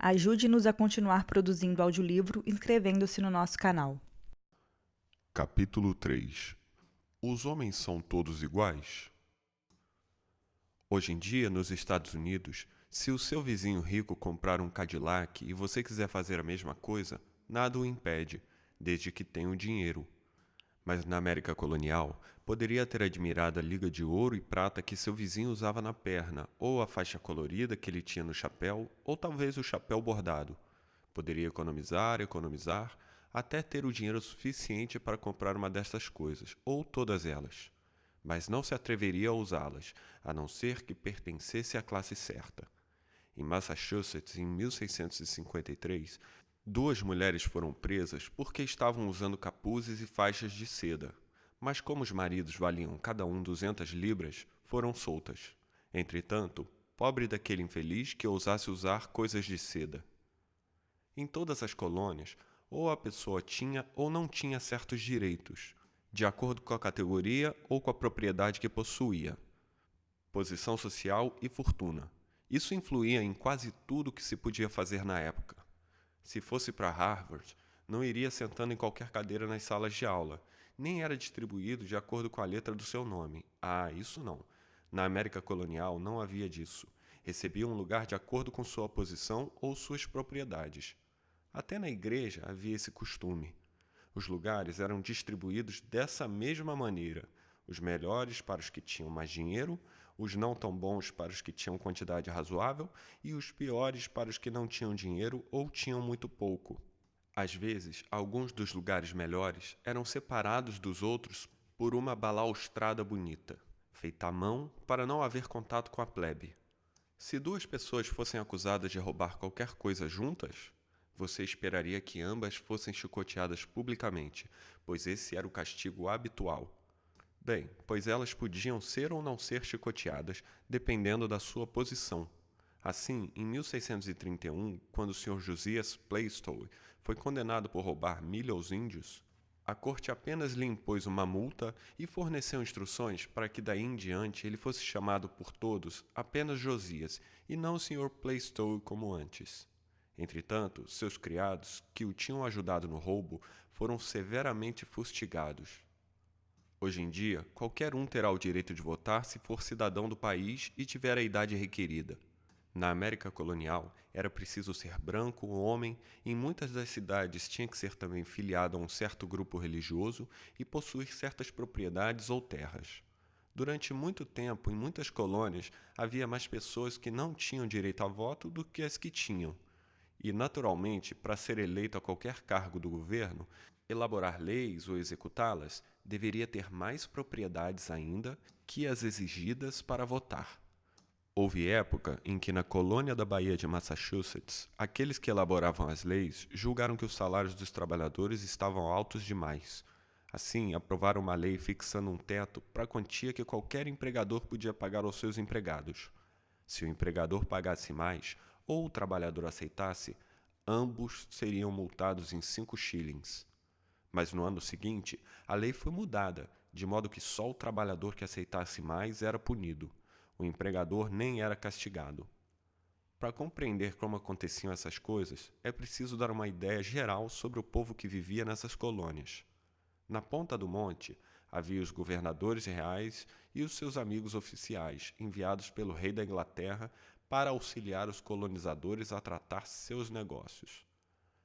Ajude-nos a continuar produzindo audiolivro inscrevendo-se no nosso canal. Capítulo 3. Os homens são todos iguais? Hoje em dia, nos Estados Unidos, se o seu vizinho rico comprar um Cadillac e você quiser fazer a mesma coisa, nada o impede, desde que tenha o dinheiro. Mas na América colonial, poderia ter admirado a liga de ouro e prata que seu vizinho usava na perna, ou a faixa colorida que ele tinha no chapéu, ou talvez o chapéu bordado. Poderia economizar, até ter o dinheiro suficiente para comprar uma destas coisas, ou todas elas. Mas não se atreveria a usá-las, a não ser que pertencesse à classe certa. Em Massachusetts, em 1653, duas mulheres foram presas porque estavam usando capuzes e faixas de seda. Mas como os maridos valiam cada um 200 libras, foram soltas. Entretanto, pobre daquele infeliz que ousasse usar coisas de seda. Em todas as colônias, ou a pessoa tinha ou não tinha certos direitos, de acordo com a categoria ou com a propriedade que possuía, posição social e fortuna. Isso influía em quase tudo que se podia fazer na época. Se fosse para Harvard, não iria sentando em qualquer cadeira nas salas de aula, nem era distribuído de acordo com a letra do seu nome. Ah, isso não. Na América colonial não havia disso. Recebia um lugar de acordo com sua posição ou suas propriedades. Até na igreja havia esse costume. Os lugares eram distribuídos dessa mesma maneira: os melhores para os que tinham mais dinheiro, os não tão bons para os que tinham quantidade razoável e os piores para os que não tinham dinheiro ou tinham muito pouco. Às vezes, alguns dos lugares melhores eram separados dos outros por uma balaustrada bonita, feita à mão para não haver contato com a plebe. Se duas pessoas fossem acusadas de roubar qualquer coisa juntas, você esperaria que ambas fossem chicoteadas publicamente, pois esse era o castigo habitual. Bem, pois elas podiam ser ou não ser chicoteadas, dependendo da sua posição. Assim, em 1631, quando o Sr. Josias Plaistow foi condenado por roubar milho aos índios, a corte apenas lhe impôs uma multa e forneceu instruções para que daí em diante ele fosse chamado por todos apenas Josias e não o Sr. Plaistow como antes. Entretanto, seus criados, que o tinham ajudado no roubo, foram severamente fustigados. Hoje em dia, qualquer um terá o direito de votar se for cidadão do país e tiver a idade requerida. Na América colonial, era preciso ser branco, homem, e em muitas das cidades tinha que ser também filiado a um certo grupo religioso e possuir certas propriedades ou terras. Durante muito tempo, em muitas colônias, havia mais pessoas que não tinham direito a voto do que as que tinham. E, naturalmente, para ser eleito a qualquer cargo do governo, elaborar leis ou executá-las, deveria ter mais propriedades ainda que as exigidas para votar. Houve época em que, na colônia da Baía de Massachusetts, aqueles que elaboravam as leis julgaram que os salários dos trabalhadores estavam altos demais. Assim, aprovaram uma lei fixando um teto para a quantia que qualquer empregador podia pagar aos seus empregados. Se o empregador pagasse mais ou o trabalhador aceitasse, ambos seriam multados em 5 shillings. Mas no ano seguinte, a lei foi mudada, de modo que só o trabalhador que aceitasse mais era punido. O empregador nem era castigado. Para compreender como aconteciam essas coisas, é preciso dar uma ideia geral sobre o povo que vivia nessas colônias. Na ponta do monte, havia os governadores reais e os seus amigos oficiais, enviados pelo rei da Inglaterra para auxiliar os colonizadores a tratar seus negócios.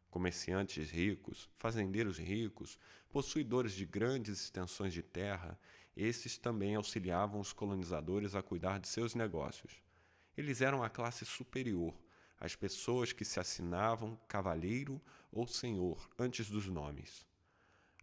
Comerciantes ricos, fazendeiros ricos, possuidores de grandes extensões de terra, esses também auxiliavam os colonizadores a cuidar de seus negócios. Eles eram a classe superior, as pessoas que se assinavam cavalheiro ou senhor antes dos nomes.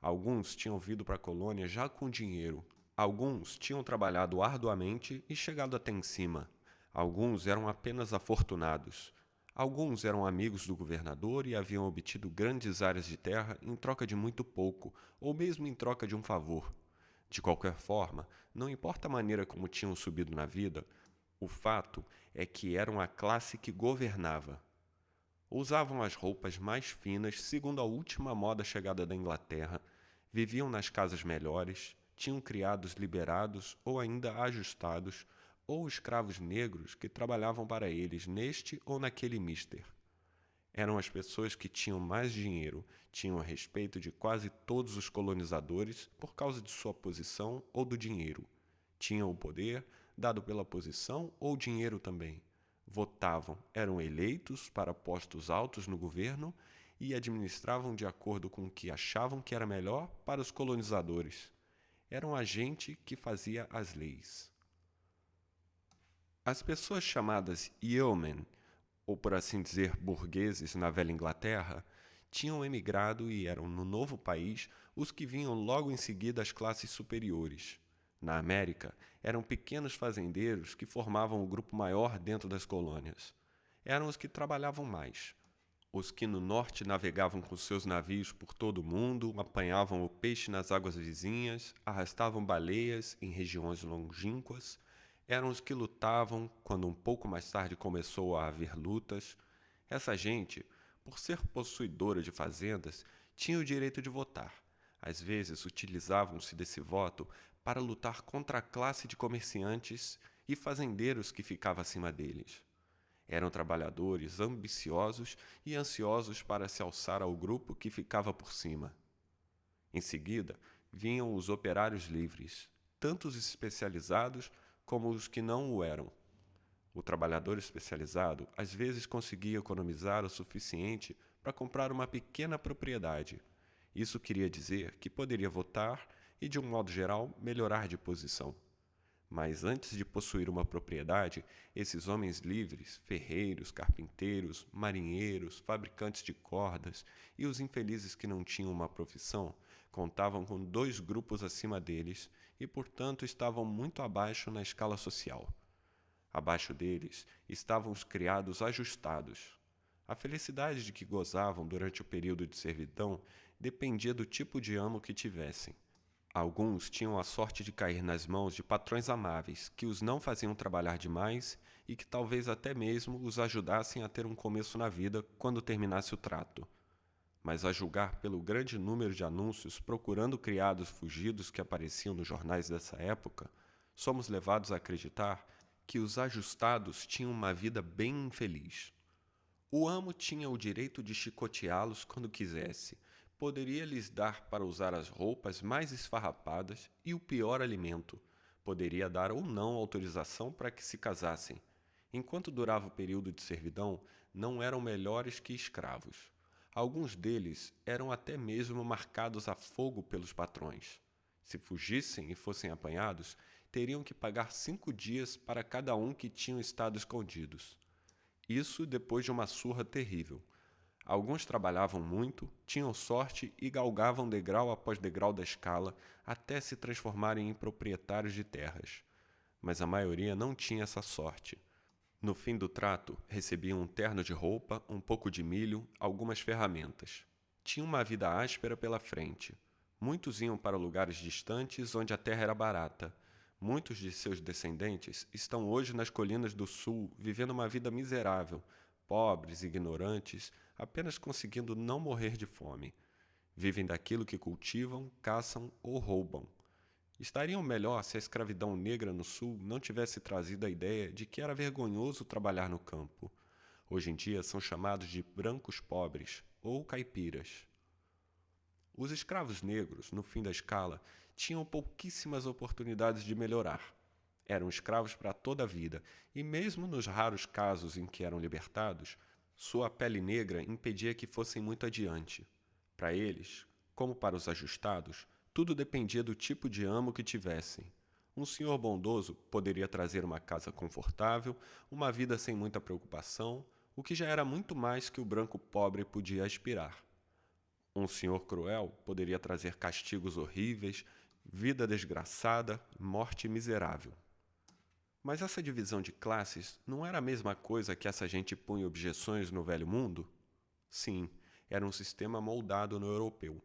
Alguns tinham vindo para a colônia já com dinheiro. Alguns tinham trabalhado arduamente e chegado até em cima. Alguns eram apenas afortunados. Alguns eram amigos do governador e haviam obtido grandes áreas de terra em troca de muito pouco, ou mesmo em troca de um favor. De qualquer forma, não importa a maneira como tinham subido na vida, o fato é que eram a classe que governava. Usavam as roupas mais finas segundo a última moda chegada da Inglaterra, viviam nas casas melhores, tinham criados liberados ou ainda ajustados, ou escravos negros que trabalhavam para eles neste ou naquele mister. Eram as pessoas que tinham mais dinheiro, tinham a respeito de quase todos os colonizadores por causa de sua posição ou do dinheiro. Tinham o poder, dado pela posição ou dinheiro também. Votavam, eram eleitos para postos altos no governo e administravam de acordo com o que achavam que era melhor para os colonizadores. Eram a gente que fazia as leis. As pessoas chamadas yeomen, ou por assim dizer burgueses na velha Inglaterra, tinham emigrado e eram no novo país os que vinham logo em seguida às classes superiores. Na América, eram pequenos fazendeiros que formavam o grupo maior dentro das colônias. Eram os que trabalhavam mais. Os que no norte navegavam com seus navios por todo o mundo, apanhavam o peixe nas águas vizinhas, arrastavam baleias em regiões longínquas, eram os que lutavam quando um pouco mais tarde começou a haver lutas. Essa gente, por ser possuidora de fazendas, tinha o direito de votar. Às vezes utilizavam-se desse voto para lutar contra a classe de comerciantes e fazendeiros que ficava acima deles. Eram trabalhadores ambiciosos e ansiosos para se alçar ao grupo que ficava por cima. Em seguida, vinham os operários livres, tanto os especializados como os que não o eram. O trabalhador especializado às vezes conseguia economizar o suficiente para comprar uma pequena propriedade. Isso queria dizer que poderia votar e, de um modo geral, melhorar de posição. Mas antes de possuir uma propriedade, esses homens livres, ferreiros, carpinteiros, marinheiros, fabricantes de cordas e os infelizes que não tinham uma profissão, contavam com 2 grupos acima deles e, portanto, estavam muito abaixo na escala social. Abaixo deles estavam os criados ajustados. A felicidade de que gozavam durante o período de servidão dependia do tipo de amo que tivessem. Alguns tinham a sorte de cair nas mãos de patrões amáveis, que os não faziam trabalhar demais e que talvez até mesmo os ajudassem a ter um começo na vida quando terminasse o trato. Mas a julgar pelo grande número de anúncios procurando criados fugidos que apareciam nos jornais dessa época, somos levados a acreditar que os ajustados tinham uma vida bem infeliz. O amo tinha o direito de chicoteá-los quando quisesse, poderia lhes dar para usar as roupas mais esfarrapadas e o pior alimento, poderia dar ou não autorização para que se casassem. Enquanto durava o período de servidão, não eram melhores que escravos. Alguns deles eram até mesmo marcados a fogo pelos patrões. Se fugissem e fossem apanhados, teriam que pagar 5 dias para cada um que tinham estado escondidos. Isso depois de uma surra terrível. Alguns trabalhavam muito, tinham sorte e galgavam degrau após degrau da escala até se transformarem em proprietários de terras. Mas a maioria não tinha essa sorte. No fim do trato, recebiam um terno de roupa, um pouco de milho, algumas ferramentas. Tinham uma vida áspera pela frente. Muitos iam para lugares distantes onde a terra era barata. Muitos de seus descendentes estão hoje nas colinas do sul, vivendo uma vida miserável, pobres, ignorantes, apenas conseguindo não morrer de fome. Vivem daquilo que cultivam, caçam ou roubam. Estariam melhor se a escravidão negra no sul não tivesse trazido a ideia de que era vergonhoso trabalhar no campo. Hoje em dia são chamados de brancos pobres ou caipiras. Os escravos negros, no fim da escala, tinham pouquíssimas oportunidades de melhorar. Eram escravos para toda a vida, e mesmo nos raros casos em que eram libertados, sua pele negra impedia que fossem muito adiante. Para eles, como para os ajustados, tudo dependia do tipo de amo que tivessem. Um senhor bondoso poderia trazer uma casa confortável, uma vida sem muita preocupação, o que já era muito mais que o branco pobre podia aspirar. Um senhor cruel poderia trazer castigos horríveis, vida desgraçada, morte miserável. Mas essa divisão de classes não era a mesma coisa que essa gente punha objeções no Velho Mundo? Sim, era um sistema moldado no europeu.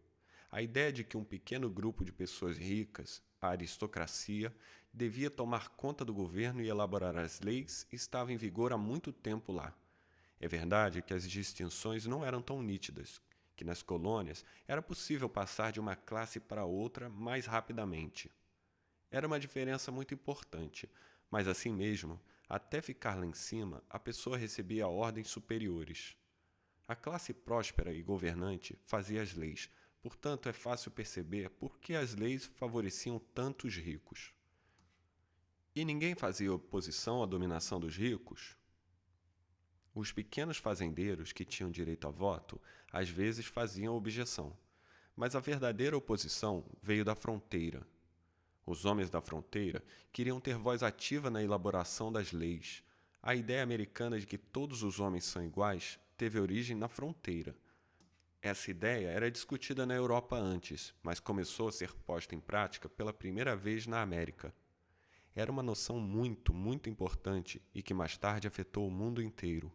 A ideia de que um pequeno grupo de pessoas ricas, a aristocracia, devia tomar conta do governo e elaborar as leis estava em vigor há muito tempo lá. É verdade que as distinções não eram tão nítidas, que nas colônias era possível passar de uma classe para outra mais rapidamente. Era uma diferença muito importante, mas assim mesmo, até ficar lá em cima, a pessoa recebia ordens superiores. A classe próspera e governante fazia as leis, portanto é fácil perceber por que as leis favoreciam tanto os ricos. E ninguém fazia oposição à dominação dos ricos? Os pequenos fazendeiros que tinham direito a voto às vezes faziam objeção, mas a verdadeira oposição veio da fronteira. Os homens da fronteira queriam ter voz ativa na elaboração das leis. A ideia americana de que todos os homens são iguais teve origem na fronteira. Essa ideia era discutida na Europa antes, mas começou a ser posta em prática pela primeira vez na América. Era uma noção muito importante e que mais tarde afetou o mundo inteiro.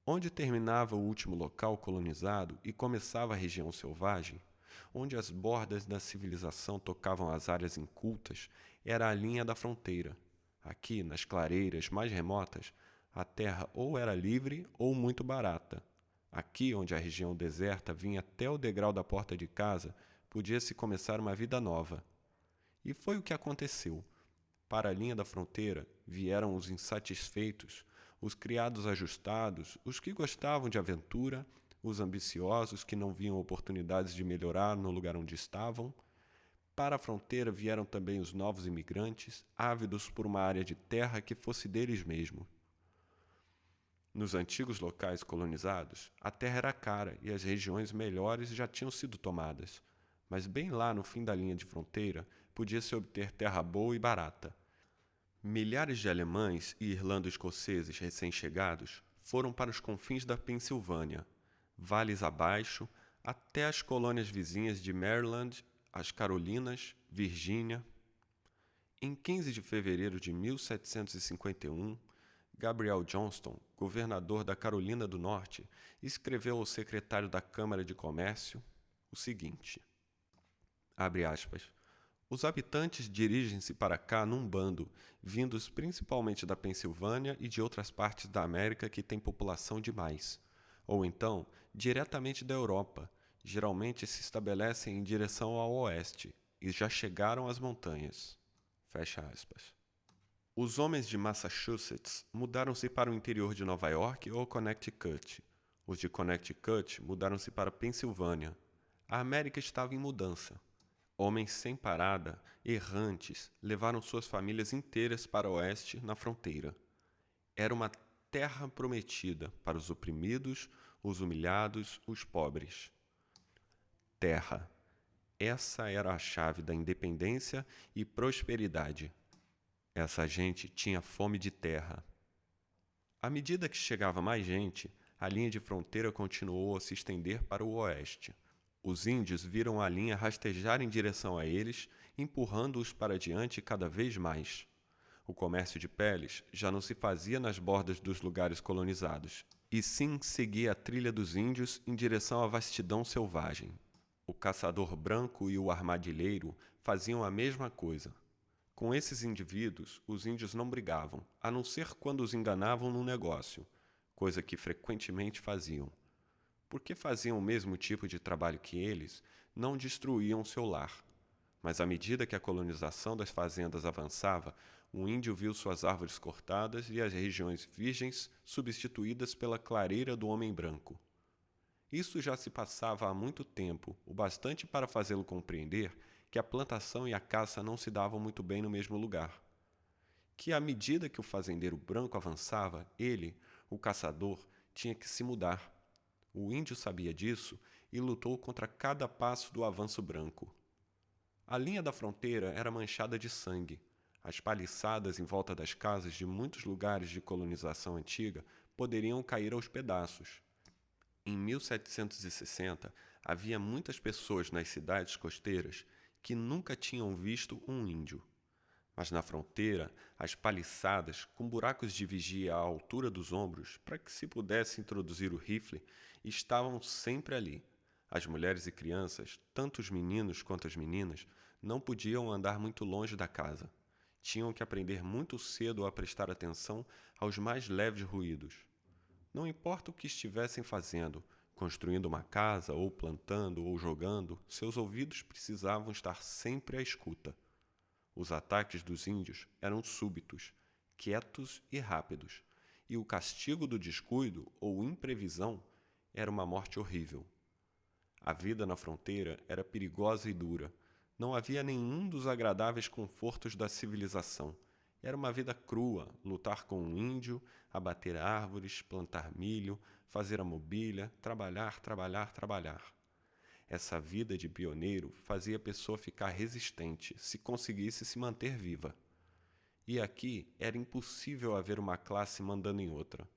Onde terminava o último local colonizado e começava a região selvagem, onde as bordas da civilização tocavam as áreas incultas, era a linha da fronteira. Aqui, nas clareiras mais remotas, a terra ou era livre ou muito barata. Aqui, onde a região deserta vinha até o degrau da porta de casa, podia-se começar uma vida nova. E foi o que aconteceu. Para a linha da fronteira vieram os insatisfeitos, os criados ajustados, os que gostavam de aventura, os ambiciosos que não viam oportunidades de melhorar no lugar onde estavam. Para a fronteira vieram também os novos imigrantes, ávidos por uma área de terra que fosse deles mesmos. Nos antigos locais colonizados, a terra era cara e as regiões melhores já tinham sido tomadas. Mas bem lá no fim da linha de fronteira, podia-se obter terra boa e barata. Milhares de alemães e irlando-escoceses recém-chegados foram para os confins da Pensilvânia, vales abaixo, até as colônias vizinhas de Maryland, as Carolinas, Virgínia. Em 15 de fevereiro de 1751, Gabriel Johnston, governador da Carolina do Norte, escreveu ao secretário da Câmara de Comércio o seguinte, abre aspas, os habitantes dirigem-se para cá num bando, vindos principalmente da Pensilvânia e de outras partes da América que têm população demais, ou então diretamente da Europa, geralmente se estabelecem em direção ao oeste e já chegaram às montanhas. Fecha aspas. Os homens de Massachusetts mudaram-se para o interior de Nova York ou Connecticut. Os de Connecticut mudaram-se para Pensilvânia. A América estava em mudança. Homens sem parada, errantes, levaram suas famílias inteiras para o oeste na fronteira. Era uma terra prometida para os oprimidos, os humilhados, os pobres. Terra. Essa era a chave da independência e prosperidade. Essa gente tinha fome de terra. À medida que chegava mais gente, a linha de fronteira continuou a se estender para o oeste. Os índios viram a linha rastejar em direção a eles, empurrando-os para diante cada vez mais. O comércio de peles já não se fazia nas bordas dos lugares colonizados, e sim seguia a trilha dos índios em direção à vastidão selvagem. O caçador branco e o armadilheiro faziam a mesma coisa. Com esses indivíduos, os índios não brigavam, a não ser quando os enganavam num negócio, coisa que frequentemente faziam. Porque faziam o mesmo tipo de trabalho que eles, não destruíam seu lar. Mas à medida que a colonização das fazendas avançava, o índio viu suas árvores cortadas e as regiões virgens substituídas pela clareira do homem branco. Isso já se passava há muito tempo, o bastante para fazê-lo compreender que a plantação e a caça não se davam muito bem no mesmo lugar. Que à medida que o fazendeiro branco avançava, ele, o caçador, tinha que se mudar. O índio sabia disso e lutou contra cada passo do avanço branco. A linha da fronteira era manchada de sangue. As paliçadas em volta das casas de muitos lugares de colonização antiga poderiam cair aos pedaços. Em 1760, havia muitas pessoas nas cidades costeiras que nunca tinham visto um índio. Mas na fronteira, as paliçadas, com buracos de vigia à altura dos ombros, para que se pudesse introduzir o rifle, estavam sempre ali. As mulheres e crianças, tanto os meninos quanto as meninas, não podiam andar muito longe da casa. Tinham que aprender muito cedo a prestar atenção aos mais leves ruídos. Não importa o que estivessem fazendo, construindo uma casa, ou plantando, ou jogando, seus ouvidos precisavam estar sempre à escuta. Os ataques dos índios eram súbitos, quietos e rápidos, e o castigo do descuido ou imprevisão era uma morte horrível. A vida na fronteira era perigosa e dura. Não havia nenhum dos agradáveis confortos da civilização. Era uma vida crua, lutar com um índio, abater árvores, plantar milho, fazer a mobília, trabalhar, trabalhar, trabalhar. Essa vida de pioneiro fazia a pessoa ficar resistente, se conseguisse se manter viva. E aqui era impossível haver uma classe mandando em outra,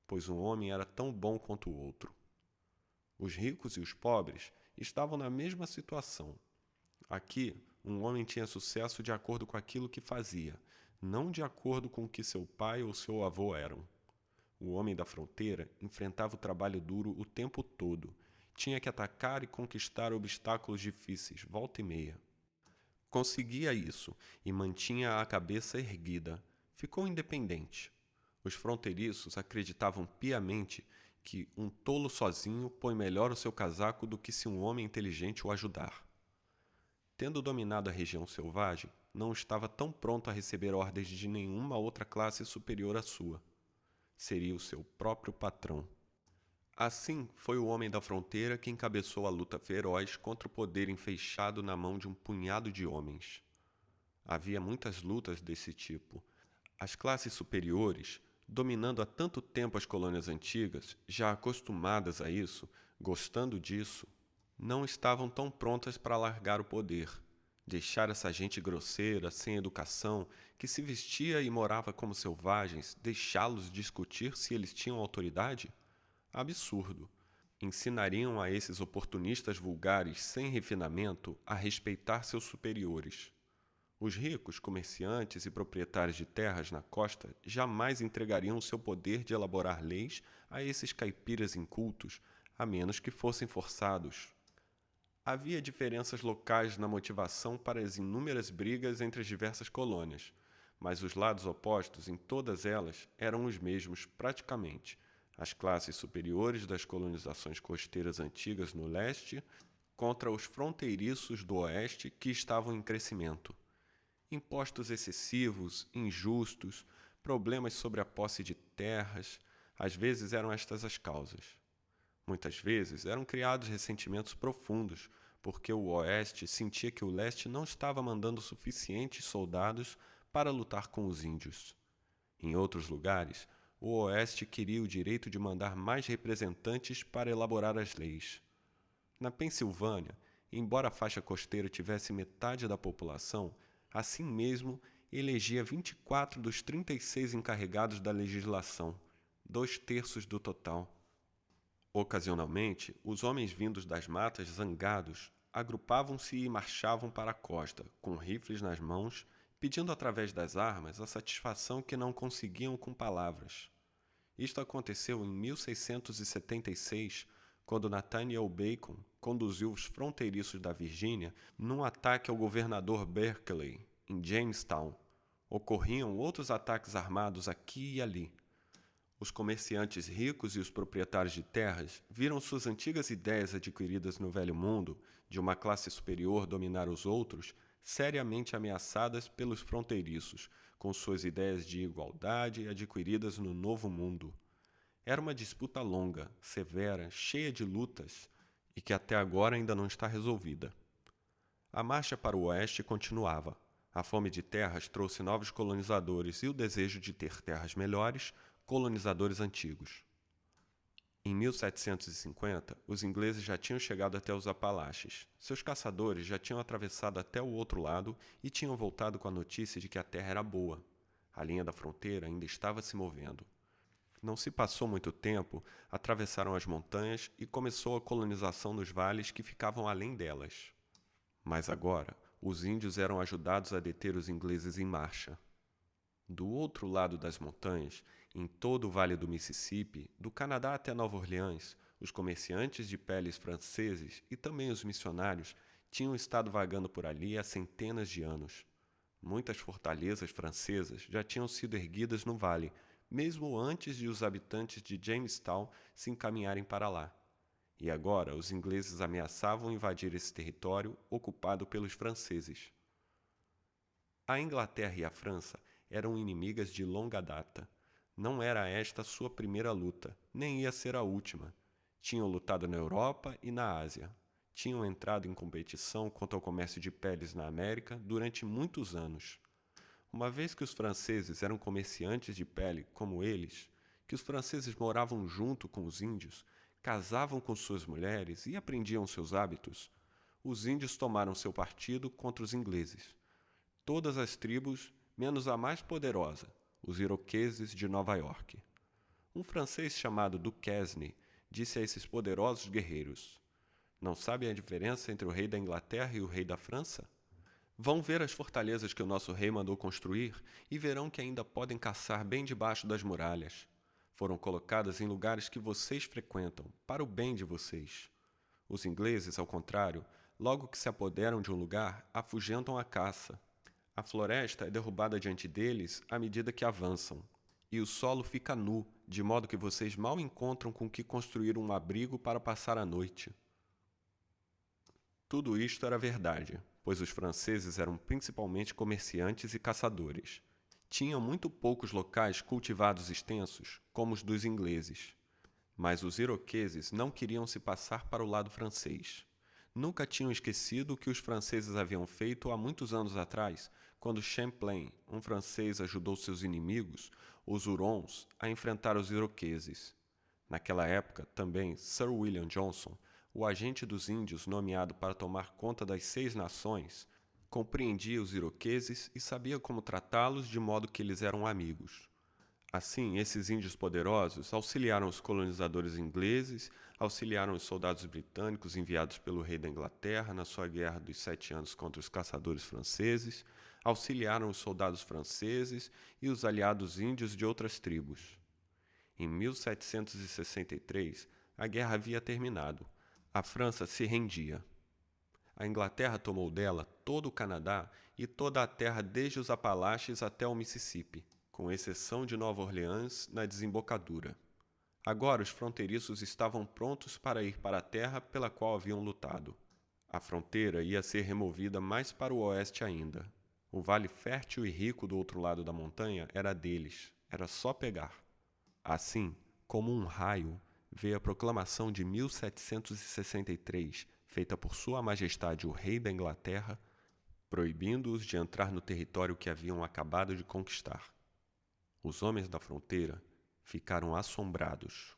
pois um homem era tão bom quanto o outro. Os ricos e os pobres estavam na mesma situação. Aqui, um homem tinha sucesso de acordo com aquilo que fazia, não de acordo com o que seu pai ou seu avô eram. O homem da fronteira enfrentava o trabalho duro o tempo todo. Tinha que atacar e conquistar obstáculos difíceis, volta e meia. Conseguia isso e mantinha a cabeça erguida. Ficou independente. Os fronteiriços acreditavam piamente que um tolo sozinho põe melhor o seu casaco do que se um homem inteligente o ajudar. Tendo dominado a região selvagem, não estava tão pronto a receber ordens de nenhuma outra classe superior à sua. Seria o seu próprio patrão. Assim, foi o homem da fronteira que encabeçou a luta feroz contra o poder enfeixado na mão de um punhado de homens. Havia muitas lutas desse tipo. As classes superiores, dominando há tanto tempo as colônias antigas, já acostumadas a isso, gostando disso, não estavam tão prontas para largar o poder. Deixar essa gente grosseira, sem educação, que se vestia e morava como selvagens, deixá-los discutir se eles tinham autoridade? Absurdo. Ensinariam a esses oportunistas vulgares sem refinamento a respeitar seus superiores. Os ricos, comerciantes e proprietários de terras na costa jamais entregariam o seu poder de elaborar leis a esses caipiras incultos, a menos que fossem forçados. Havia diferenças locais na motivação para as inúmeras brigas entre as diversas colônias, mas os lados opostos em todas elas eram os mesmos praticamente. As classes superiores das colonizações costeiras antigas no leste contra os fronteiriços do oeste que estavam em crescimento. Impostos excessivos, injustos, problemas sobre a posse de terras, às vezes eram estas as causas. Muitas vezes eram criados ressentimentos profundos, porque o oeste sentia que o leste não estava mandando suficientes soldados para lutar com os índios. Em outros lugares, o oeste queria o direito de mandar mais representantes para elaborar as leis. Na Pensilvânia, embora a faixa costeira tivesse metade da população, assim mesmo elegia 24 dos 36 encarregados da legislação, 2/3 do total. Ocasionalmente, os homens vindos das matas, zangados, agrupavam-se e marchavam para a costa, com rifles nas mãos, pedindo através das armas a satisfação que não conseguiam com palavras. Isto aconteceu em 1676, quando Nathaniel Bacon conduziu os fronteiriços da Virgínia num ataque ao governador Berkeley, em Jamestown. Ocorriam outros ataques armados aqui e ali. Os comerciantes ricos e os proprietários de terras viram suas antigas ideias adquiridas no Velho Mundo, de uma classe superior dominar os outros, seriamente ameaçadas pelos fronteiriços, com suas ideias de igualdade adquiridas no Novo Mundo. Era uma disputa longa, severa, cheia de lutas e que até agora ainda não está resolvida. A marcha para o oeste continuava. A fome de terras trouxe novos colonizadores e o desejo de ter terras melhores, colonizadores antigos. Em 1750, os ingleses já tinham chegado até os Apalaches. Seus caçadores já tinham atravessado até o outro lado e tinham voltado com a notícia de que a terra era boa. A linha da fronteira ainda estava se movendo. Não se passou muito tempo, atravessaram as montanhas e começou a colonização nos vales que ficavam além delas. Mas agora, os índios eram ajudados a deter os ingleses em marcha. Do outro lado das montanhas, em todo o Vale do Mississippi, do Canadá até Nova Orleans, os comerciantes de peles franceses e também os missionários tinham estado vagando por ali há centenas de anos. Muitas fortalezas francesas já tinham sido erguidas no vale, mesmo antes de os habitantes de Jamestown se encaminharem para lá. E agora os ingleses ameaçavam invadir esse território ocupado pelos franceses. A Inglaterra e a França eram inimigas de longa data. Não era esta a sua primeira luta, nem ia ser a última. Tinham lutado na Europa e na Ásia. Tinham entrado em competição contra o comércio de peles na América durante muitos anos. Uma vez que os franceses eram comerciantes de pele como eles, que os franceses moravam junto com os índios, casavam com suas mulheres e aprendiam seus hábitos, os índios tomaram seu partido contra os ingleses. Todas as tribos, menos a mais poderosa, os iroqueses de Nova York. Um francês chamado Duquesne disse a esses poderosos guerreiros: "Não sabem a diferença entre o rei da Inglaterra e o rei da França? Vão ver as fortalezas que o nosso rei mandou construir e verão que ainda podem caçar bem debaixo das muralhas. Foram colocadas em lugares que vocês frequentam, para o bem de vocês. Os ingleses, ao contrário, logo que se apoderam de um lugar, afugentam a caça. A floresta é derrubada diante deles à medida que avançam, e o solo fica nu, de modo que vocês mal encontram com que construir um abrigo para passar a noite." Tudo isto era verdade, pois os franceses eram principalmente comerciantes e caçadores. Tinham muito poucos locais cultivados extensos, como os dos ingleses. Mas os iroqueses não queriam se passar para o lado francês. Nunca tinham esquecido o que os franceses haviam feito há muitos anos atrás, quando Champlain, um francês, ajudou seus inimigos, os Hurons, a enfrentar os iroqueses. Naquela época, também, Sir William Johnson, o agente dos índios nomeado para tomar conta das 6 nações, compreendia os iroqueses e sabia como tratá-los de modo que eles eram amigos. Assim, esses índios poderosos auxiliaram os colonizadores ingleses, auxiliaram os soldados britânicos enviados pelo rei da Inglaterra na sua guerra dos 7 anos contra os caçadores franceses, auxiliaram os soldados franceses e os aliados índios de outras tribos. Em 1763, a guerra havia terminado. A França se rendia. A Inglaterra tomou dela todo o Canadá e toda a terra desde os Apalaches até o Mississippi, com exceção de Nova Orleans na desembocadura. Agora os fronteiriços estavam prontos para ir para a terra pela qual haviam lutado. A fronteira ia ser removida mais para o oeste ainda. O vale fértil e rico do outro lado da montanha era deles, era só pegar. Assim, como um raio, veio a proclamação de 1763, feita por Sua Majestade o Rei da Inglaterra, proibindo-os de entrar no território que haviam acabado de conquistar. Os homens da fronteira ficaram assombrados.